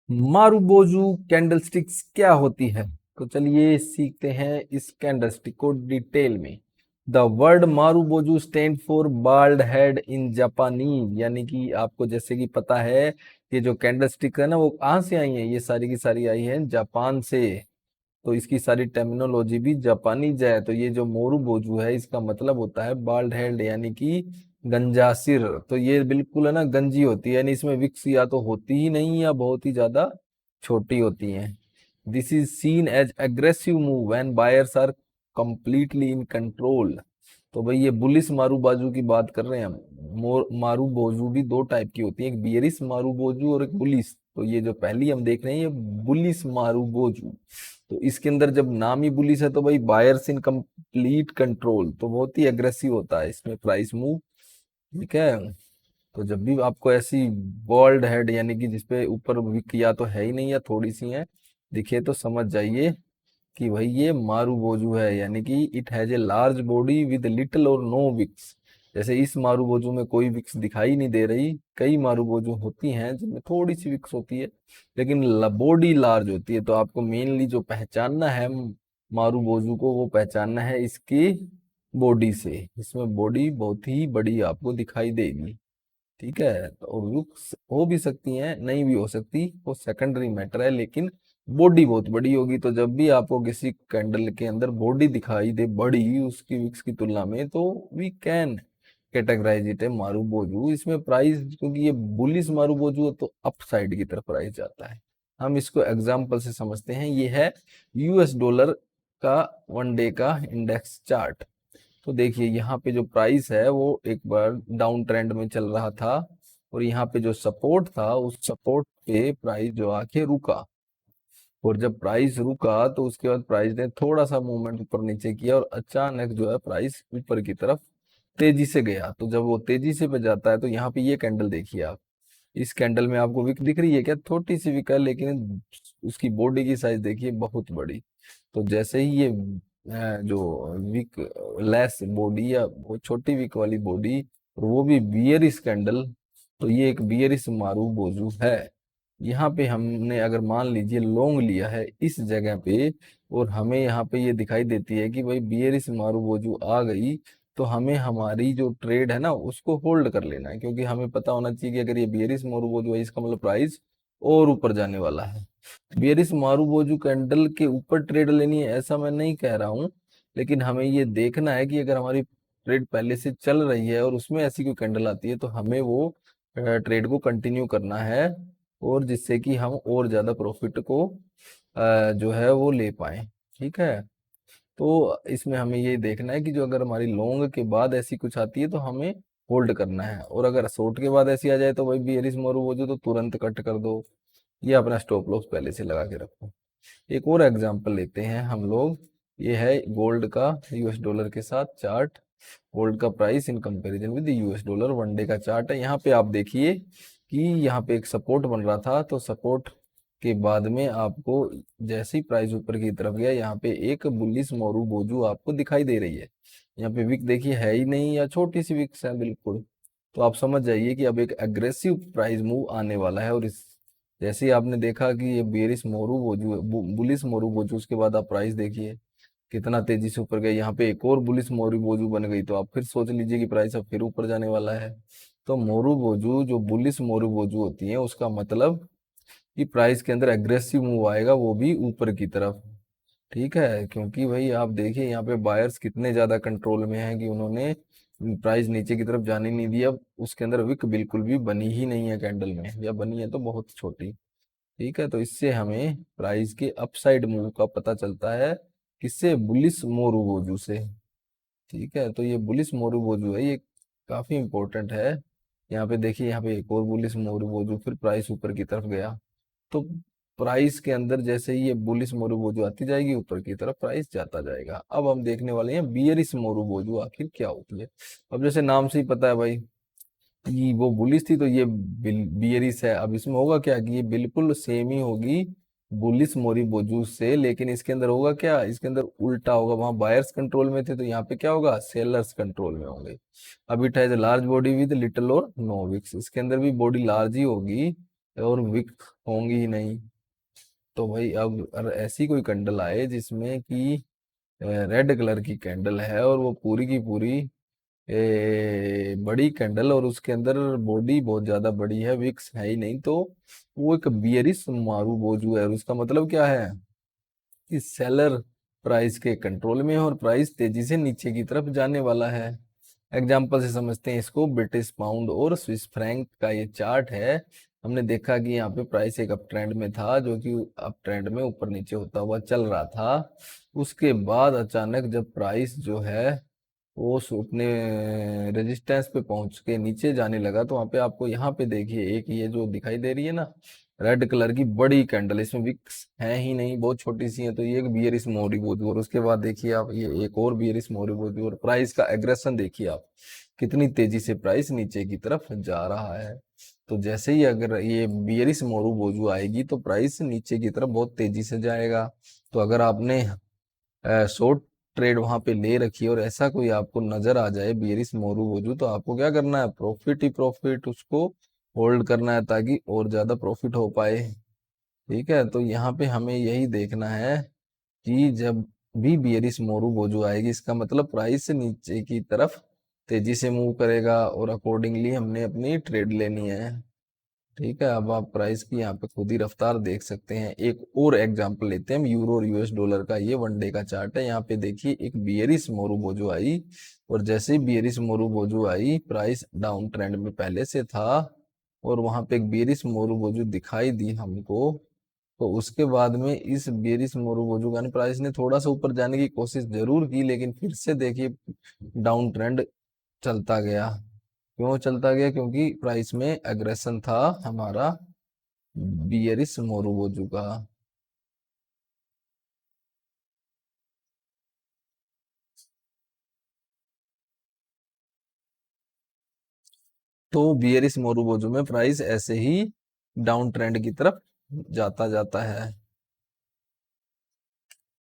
Marubozu candlesticks क्या होती है? तो चलिए सीखते हैं इस कैंडलस्टिक को डिटेल में। The word marubozu stand for bald head in जापानी, यानी कि आपको जैसे कि पता है ये जो कैंडलस्टिक है ना वो कहाँ से आई है, ये सारी की सारी आई है जापान से। तो इसकी सारी टर्मिनोलॉजी भी जापानीज है। तो ये जो मोरू बोजू है इसका मतलब होता है बाल्ड हेड, यानी कि गंजा सिर। तो ये बिल्कुल है ना गंजी होती है, यानी इसमें विक्स या तो होती ही नहीं या बहुत ही ज्यादा छोटी होती हैं। This is seen as aggressive move when buyers are completely in control. तो भाई ये बुलिस मारू बाजू की बात कर रहे हैं हम। मारू बोजू भी दो टाइप की होती है, एक बियरिस मारू बोजू और एक बुलिस। तो ये जो पहली हम देख रहे हैं ये बुलिस मारू बोजू। तो इसके अंदर जब नाम ही बुलिस है तो भाई बायर्स इन कंप्लीट कंट्रोल, तो बहुत ही एग्रेसिव होता है इसमें प्राइस मूव। ठीक है। तो जब भी आपको ऐसी बॉल्ड हेड, यानी कि जिसपे ऊपर विक या तो है ही नहीं या थोड़ी सी है, दिखे तो समझ जाइए कि भाई ये मारूबोजू है, यानी कि it has a large body with little और नो विक्स। जैसे इस मारूबोजू में कोई विक्स दिखाई नहीं दे रही, कई मारूबोजू होती हैं जिनमें थोड़ी सी विक्स होती है लेकिन बॉडी लार्ज होती है। तो आपको मेनली जो पहचानना है मारूबोजू को, वो पहचानना है इसकी बॉडी से। इसमें बॉडी बहुत ही बड़ी आपको दिखाई देगी। ठीक है। तो लुक्स हो भी सकती हैं, नहीं भी हो सकती, वो सेकेंडरी मैटर है, लेकिन बॉडी बहुत बड़ी होगी। तो जब भी आपको किसी कैंडल के अंदर बॉडी दिखाई दे बड़ी उसकी विक्स की तुलना में, तो वी कैन कैटेगराइज इट है मारूबोजू। इसमें प्राइस, क्योंकि ये बुलिस मारूबोजू है तो अप साइड की तरफ प्राइस जाता है। हम इसको एग्जाम्पल से समझते हैं। ये है यूएस डॉलर का 1 डे का इंडेक्स चार्ट। तो देखिए यहाँ पे जो प्राइस है वो एक बार डाउन ट्रेंड में चल रहा था, और यहाँ पे जो सपोर्ट था उस सपोर्ट पे प्राइस जो आके रुका। और जब प्राइस रुका तो उसके बाद प्राइस ने थोड़ा सा मूवमेंट ऊपर नीचे किया और अचानक जो है प्राइस ऊपर की तरफ तेजी से गया। तो जब वो तेजी से पे जाता है तो यहाँ पे ये कैंडल देखिए आप। इस कैंडल में आपको विक दिख रही है क्या? छोटी सी विक है, लेकिन उसकी बॉडी की साइज देखिए बहुत बड़ी। तो जैसे ही ये जो विक लेस बॉडी या वो छोटी विक वाली बॉडी, और वो भी बियरिश कैंडल, तो ये एक बियरिश मारू बोजू है। यहाँ पे हमने अगर मान लीजिए लॉन्ग लिया है इस जगह पे, और हमें यहाँ पे ये दिखाई देती है कि भाई बियरिश मारू बोजू आ गई, तो हमें हमारी जो ट्रेड है ना उसको होल्ड कर लेना है, क्योंकि हमें पता होना चाहिए कि अगर ये बियरिश मारूबोजू है इसका मतलब प्राइस और ऊपर जाने वाला है। बियरिश मारूबोजू कैंडल के ऊपर ट्रेड लेनी है ऐसा मैं नहीं कह रहा हूँ, लेकिन हमें ये देखना है कि अगर हमारी ट्रेड पहले से चल रही है और उसमें ऐसी कोई कैंडल आती है तो हमें वो ट्रेड को कंटिन्यू करना है, और जिससे कि हम और ज्यादा प्रॉफिट को जो है वो ले पाए। ठीक है। तो इसमें हमें ये देखना है कि जो अगर हमारी लॉन्ग के बाद ऐसी कुछ आती है तो हमें होल्ड करना है, और अगर शॉर्ट के बाद ऐसी आ जाए तो भाई बियरिश मोरू वो जो तो तुरंत कट कर दो, ये अपना स्टॉप लॉस पहले से लगा के रखो। एक और एग्जांपल लेते हैं हम लोग। ये है गोल्ड का यूएस डॉलर के साथ चार्ट। गोल्ड का price in comparison with US dollar 1 day का चार्ट है। यहाँ पे आप देखिए कि यहाँ पे एक सपोर्ट बन रहा था, तो सपोर्ट के बाद में आपको जैसे ही प्राइस ऊपर की तरफ गया यहाँ पे एक बुलिस मोरू बोजू आपको दिखाई दे रही है। यहाँ पे विक देखिए है ही नहीं या छोटी सी विक्स है बिल्कुल। तो आप समझ जाइए कि अब एक एग्रेसिव प्राइस मूव आने वाला है। और इस जैसे ही आपने देखा कि ये बेरिस मोरू बोजू है, बुलिस मोरू बोजू, उसके बाद आप प्राइस देखिए कितना तेजी से ऊपर गया। यहाँ पे एक और बुलिस मोरू बोजू बन गई, तो आप फिर सोच लीजिए कि प्राइस अब फिर ऊपर जाने वाला है। तो मोरू बोजू जो बुलिस मोरू बोजू होती है उसका मतलब कि प्राइस के अंदर एग्रेसिव मूव आएगा, वो भी ऊपर की तरफ। ठीक है। क्योंकि भाई आप देखिए यहाँ पे बायर्स कितने ज्यादा कंट्रोल में हैं कि उन्होंने प्राइस नीचे की तरफ जाने नहीं दिया। उसके अंदर विक बिल्कुल भी बनी ही नहीं है कैंडल में, या बनी है तो बहुत छोटी। ठीक है। तो इससे हमें प्राइस के अपसाइड मूव का पता चलता है, किससे? बुलिस मोरूबोजू से। ठीक है। तो ये बुलिस मोरूबोजू है, ये काफी इंपॉर्टेंट है। यहाँ पे देखिए, यहाँ पे एक और बुलिस मोरूबोजू, फिर प्राइस ऊपर की तरफ गया। तो प्राइस के अंदर जैसे ही ये बुलिस मोरूबोजू आती जाएगी ऊपर की तरफ प्राइस जाता जाएगा। अब हम देखने वाले हैं बियरिस मोरूबोजू आखिर क्या होती है। अब जैसे नाम से ही पता है भाई, ये वो बुलिस थी तो ये बियरिस है। अब इसमें होगा क्या कि ये बिल्कुल सेम ही होगी बुलिस मोरूबोजू से, लेकिन इसके अंदर होगा क्या, इसके अंदर उल्टा होगा। वहां बायर्स कंट्रोल में थे तो यहाँ पे क्या होगा, सेलर्स कंट्रोल में होंगे। अब it has large body with little और नो विक्स, इसके अंदर भी बॉडी लार्ज ही होगी और विक होंगी ही नहीं। तो भाई अब अगर ऐसी कोई कैंडल आए जिसमें कि रेड कलर की कैंडल है और वो पूरी की पूरी बड़ी कैंडल, और उसके अंदर बॉडी बहुत ज्यादा बड़ी है, विक्स है ही नहीं, तो वो एक बियरिश मारू बोजू है। और उसका मतलब क्या है कि सेलर प्राइस के कंट्रोल में है और प्राइस तेजी से नीचे की तरफ जाने वाला है। एग्जाम्पल से समझते हैं इसको। ब्रिटिश पाउंड और स्विस फ्रैंक का ये चार्ट है। हमने देखा कि यहाँ पे प्राइस एक अप ट्रेंड में था, जो कि अप ट्रेंड में ऊपर नीचे होता हुआ चल रहा था। उसके बाद अचानक जब प्राइस जो है वो अपने रेजिस्टेंस पे पहुंच के नीचे जाने लगा, तो वहां पे आपको यहाँ पे देखिए एक ये जो दिखाई दे रही है ना रेड कलर की बड़ी कैंडल, इसमें विक्स है ही नहीं, बहुत छोटी सी है, तो ये एक बियरिश मोहरी बोझू। और उसके बाद देखिए आप ये एक और बियरिश मोहरी बोझू, और प्राइस का एग्रेशन देखिए आप, कितनी तेजी से प्राइस नीचे की तरफ जा रहा है। तो जैसे ही अगर ये बियरिश मोरू बोझू आएगी तो प्राइस नीचे की तरफ बहुत तेजी से जाएगा। तो अगर आपने शॉर्ट ट्रेड वहां पे ले रखी है और ऐसा कोई आपको नजर आ जाए बियरिश मोरू वोजू, तो आपको क्या करना है, प्रॉफिट ही प्रॉफिट उसको होल्ड करना है ताकि और ज्यादा प्रॉफिट हो पाए। ठीक है, तो यहाँ पे हमें यही देखना है कि जब भी बियरिश मोरू वोजू आएगी, इसका मतलब प्राइस नीचे की तरफ तेजी से मूव करेगा और अकॉर्डिंगली हमने अपनी ट्रेड लेनी है। ठीक है, अब आप प्राइस की यहाँ पे खुद ही रफ्तार देख सकते हैं। एक और एग्जांपल लेते हैं हम यूरो और यूएस डॉलर का। ये वनडे का चार्ट है। यहाँ पे देखिए एक बियरिश मोरू बोजो आई, और जैसे ही बियरिश मोरू बोजो आई प्राइस डाउन ट्रेंड में पहले से था, और वहां पे एक बियरिश मोरू बोजो दिखाई दी हमको। तो उसके बाद में इस बियरिश मोरू बोजो का प्राइस ने थोड़ा सा ऊपर जाने की कोशिश जरूर की, लेकिन फिर से देखिए डाउन ट्रेंड चलता गया। क्यों चलता गया? क्योंकि प्राइस में एग्रेशन था हमारा बियरिश मोरुबोजू का। तो बियरिश मोरुबोजू में प्राइस ऐसे ही डाउन ट्रेंड की तरफ जाता जाता है।